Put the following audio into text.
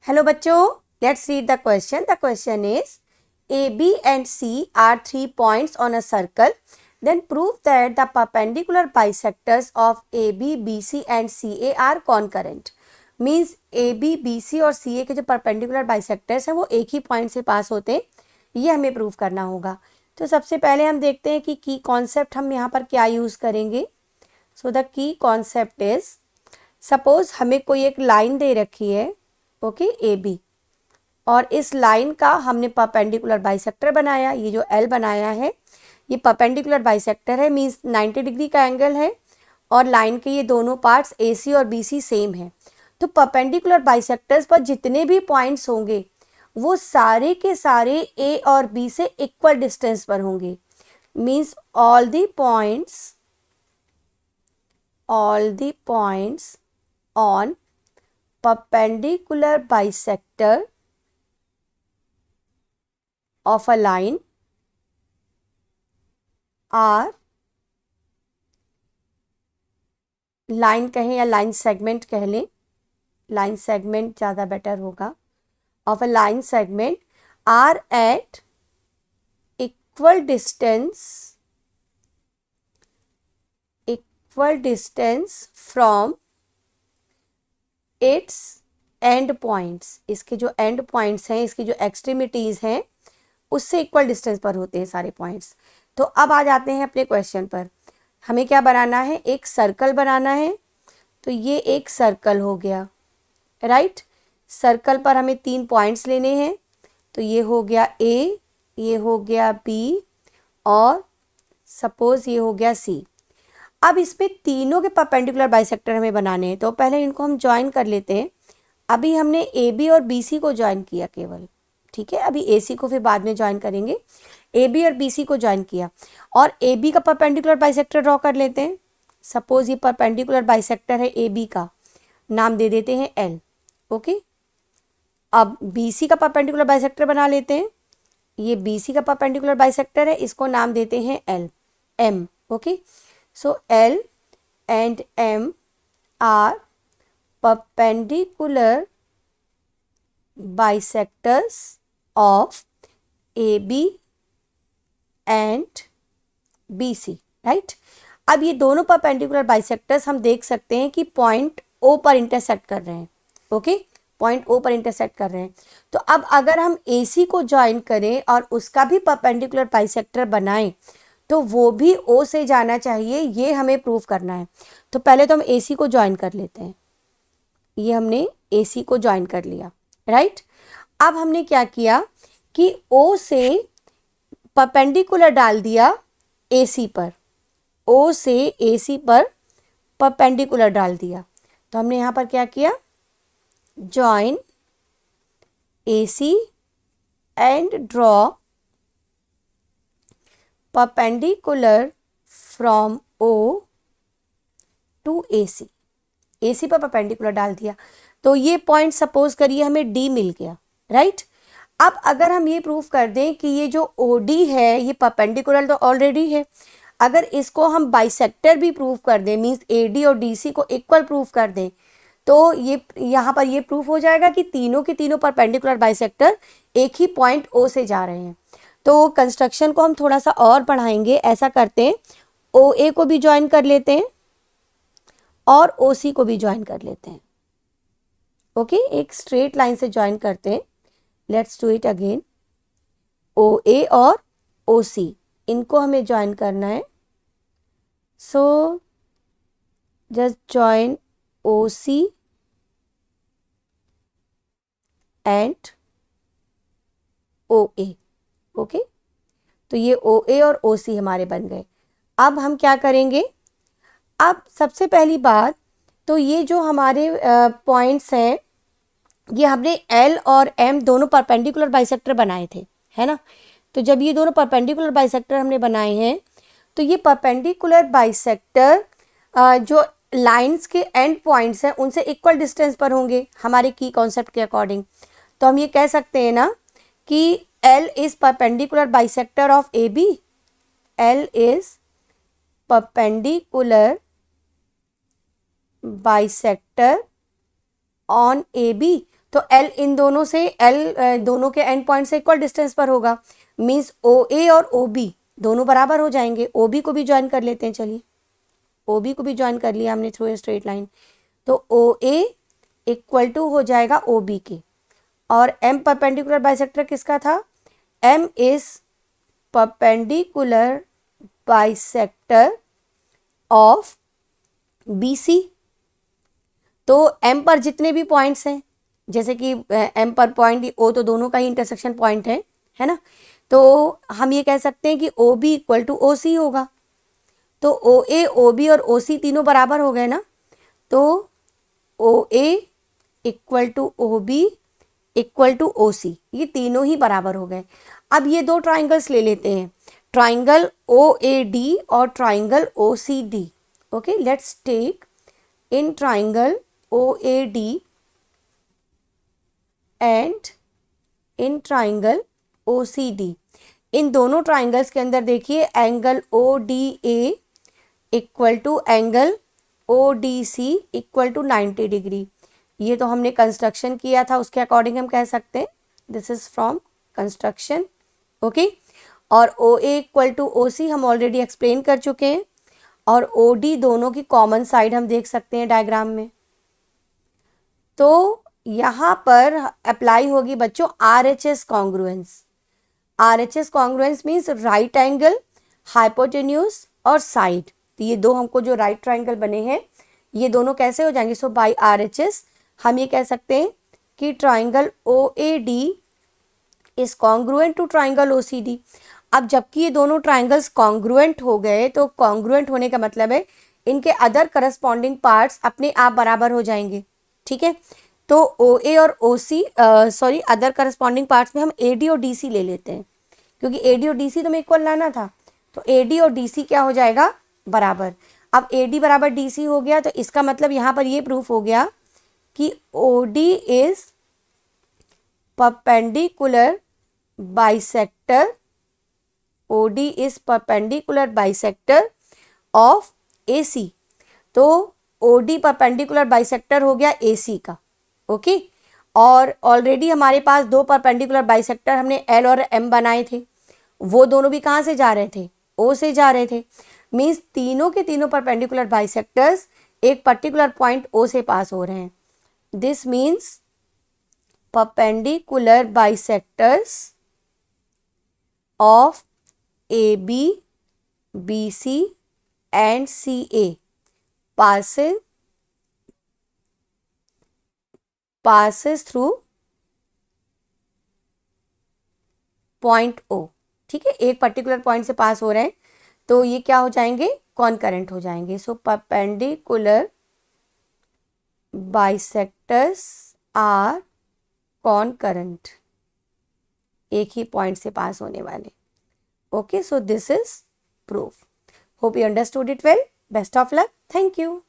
Hello बच्चों, let's read the question. The question is A, B and C are 3 points on a circle. Then prove that the perpendicular bisectors of AB, BC and CA are concurrent. Means AB, BC और CA के जो perpendicular bisectors हैं वो एक ही point से पास होते हैं, ये हमें प्रूव करना होगा। तो सबसे पहले हम देखते हैं कि की कॉन्सेप्ट हम यहाँ पर क्या यूज़ करेंगे। So the key concept is, suppose हमें कोई एक लाइन दे रखी है, ओके, ए बी, और इस लाइन का हमने परपेंडिकुलर बाइसेक्टर बनाया। ये जो एल बनाया है ये परपेंडिकुलर बाइसेक्टर है, मींस 90 डिग्री का एंगल है, और लाइन के ये दोनों पार्ट्स ए सी और बी सी सेम है। तो परपेंडिकुलर बाइसेक्टर्स पर जितने भी पॉइंट्स होंगे वो सारे के सारे ए और बी से इक्वल डिस्टेंस पर होंगे। Means all the points on perpendicular bisector of a line are, line कहें या लाइन सेगमेंट कह लें, लाइन सेगमेंट ज़्यादा बेटर होगा, of a line segment are at equal distance from it's and points. इसके जो एंड पॉइंट्स हैं, इसकी जो एक्सट्रीमिटीज़ हैं, उससे इक्वल डिस्टेंस पर होते हैं सारे पॉइंट्स। तो अब आ जाते हैं अपने क्वेश्चन पर। हमें क्या बनाना है, एक सर्कल बनाना है। तो ये एक सर्कल हो गया, राइट। सर्कल पर हमें 3 पॉइंट्स लेने हैं। तो ये हो गया ए, ये हो गया बी और सपोज ये हो गया सी। अब इसमें तीनों के परपेंडिकुलर बाइसेक्टर हमें बनाने हैं, तो पहले इनको हम ज्वाइन कर लेते हैं। अभी हमने ए बी और बी सी को ज्वाइन किया केवल, ठीक है। अभी ए सी को फिर बाद में ज्वाइन करेंगे। ए बी और बी सी को ज्वाइन किया और ए बी का परपेंडिकुलर बाइसेक्टर ड्रॉ कर लेते हैं। सपोज ये परपेंडिकुलर बाइसेक्टर है ए बी का, नाम दे देते हैं एल, ओके। अब बी सी का परपेंडिकुलर बाइसेक्टर बना लेते हैं। ये बी सी का परपेंडिकुलर बाइसेक्टर है, इसको नाम देते हैं L, M, okay. So L and M are perpendicular bisectors of AB and BC, right? अब ये दोनों परपेंडिकुलर बाइसेक्टर्स हम देख सकते हैं कि पॉइंट O पर इंटरसेक्ट कर रहे हैं, ओके, पॉइंट O पर इंटरसेक्ट कर रहे हैं। तो अब अगर हम AC को ज्वाइन करें और उसका भी परपेंडिकुलर बाइसेक्टर बनाएं तो वो भी O से जाना चाहिए, ये हमें प्रूव करना है। तो पहले तो हम AC को ज्वाइन कर लेते हैं। ये हमने AC को ज्वाइन कर लिया, राइट। अब हमने क्या किया कि O से परपेंडिकुलर डाल दिया AC पर, O से AC पर परपेंडिकुलर डाल दिया। तो हमने यहाँ पर क्या किया, join AC and draw perpendicular from O to AC। AC पर परपेंडिकुलर डाल दिया तो ये पॉइंट सपोज करिए हमें D मिल गया, राइट। अब अगर हम ये प्रूफ कर दें कि ये जो OD है ये परपेंडिकुलर तो ऑलरेडी है, अगर इसको हम बाइसेक्टर भी प्रूफ कर दें, मीन्स AD और DC को इक्वल प्रूफ कर दें, तो ये यहाँ पर ये प्रूफ हो जाएगा कि तीनों के तीनों परपेंडिकुलर बाइसेक्टर एक ही पॉइंट O से जा रहे हैं। तो कंस्ट्रक्शन को हम थोड़ा सा और बढ़ाएंगे। ऐसा करते हैं, OA को भी ज्वाइन कर लेते हैं और OC को भी ज्वाइन कर लेते हैं, ओके। एक स्ट्रेट लाइन से ज्वाइन करते हैं। Let's do it again. OA और OC इनको हमें ज्वाइन करना है। So just join OC and OA, okay. तो ये OA और OC हमारे बन गए। अब हम क्या करेंगे, अब सबसे पहली बात तो ये जो हमारे पॉइंट्स हैं ये हमने L और M दोनों परपेंडिकुलर बाइसेक्टर बनाए थे, है ना। तो जब ये दोनों परपेंडिकुलर बाइसेक्टर हमने बनाए हैं तो ये परपेंडिकुलर बाइसेक्टर जो लाइंस के एंड पॉइंट्स हैं उनसे इक्वल डिस्टेंस पर होंगे हमारे की कॉन्सेप्ट के अकॉर्डिंग। तो हम ये कह सकते हैं ना कि L is perpendicular bisector of AB. L is perpendicular bisector on AB। तो L इन दोनों से, L दोनों के एंड पॉइंट से इक्वल डिस्टेंस पर होगा, मीन्स OA और OB दोनों बराबर हो जाएंगे। OB को भी ज्वाइन कर लेते हैं, चलिए OB को भी ज्वाइन कर लिया हमने थ्रू ए स्ट्रेट लाइन। तो OA इक्वल टू हो जाएगा OB के, और M परपेंडिकुलर बाइसेक्टर किसका था? M is perpendicular bisector of BC। तो M पर जितने भी पॉइंट्स हैं, जैसे कि M पर पॉइंट O तो दोनों का ही इंटरसेक्शन पॉइंट है ना, तो हम ये कह सकते हैं कि OB इक्वल टू OC होगा। तो OA, OB और OC तीनों बराबर हो गए ना, तो OA equal to OB equal to OC, ये तीनों ही बराबर हो गए। अब ये दो ट्राइंगल्स ले लेते हैं, ट्राइंगल OAD और triangle OCD। Okay, let's take in triangle OAD and in triangle OCD। इन दोनों ट्राइंगल्स के अंदर देखिए angle ODA equal to angle ODC equal to 90 degree. ये तो हमने कंस्ट्रक्शन किया था, उसके अकॉर्डिंग हम कह सकते हैं, this is from construction. Okay, और OA इक्वल टू OC हम ऑलरेडी एक्सप्लेन कर चुके हैं, और OD दोनों की कॉमन साइड हम देख सकते हैं डायग्राम में। तो यहाँ पर अप्लाई होगी बच्चों RHS congruence. RHS congruence means right angle, hypotenuse और साइड। तो ये दो हमको जो राइट ट्राइंगल बने हैं, ये दोनों कैसे हो जाएंगे? सो बाय RHS हम ये कह सकते हैं कि triangle OAD is congruent to triangle OCD। अब जबकि ये दोनों ट्राइंगल्स कॉन्ग्रुएंट हो गए, तो कॉन्ग्रुएंट होने का मतलब है इनके अदर करस्पॉन्डिंग पार्ट्स अपने आप बराबर हो जाएंगे। ठीक है, तो OA और OC sorry other corresponding parts में हम AD और DC ले लेते हैं, क्योंकि AD और DC तो हमें इक्वल लाना था। तो AD और DC क्या हो जाएगा? बराबर। अब AD बराबर DC हो गया, तो इसका मतलब यहाँ पर ये प्रूफ हो गया कि OD is perpendicular bisector, OD is perpendicular bisector of AC। तो OD परपेंडिकुलर बाइसेक्टर हो गया AC का। ओके, और ऑलरेडी हमारे पास दो परपेंडिकुलर बाइसेक्टर हमने L और M बनाए थे, वो दोनों भी कहाँ से जा रहे थे? O से जा रहे थे। मीन्स तीनों के तीनों परपेंडिकुलर बाइसेक्टर्स एक पर्टिकुलर पॉइंट O से पास हो रहे हैं। This means perpendicular bisectors of AB, BC and CA passes through point O। ठीक है, एक पर्टिकुलर पॉइंट से पास हो रहे हैं, तो ये क्या हो जाएंगे? कॉनकरेंट हो जाएंगे। So perpendicular bisectors are concurrent, एक ही पॉइंट से पास होने वाले। Okay, so this is proof. Hope you understood it well. Best of luck. Thank you.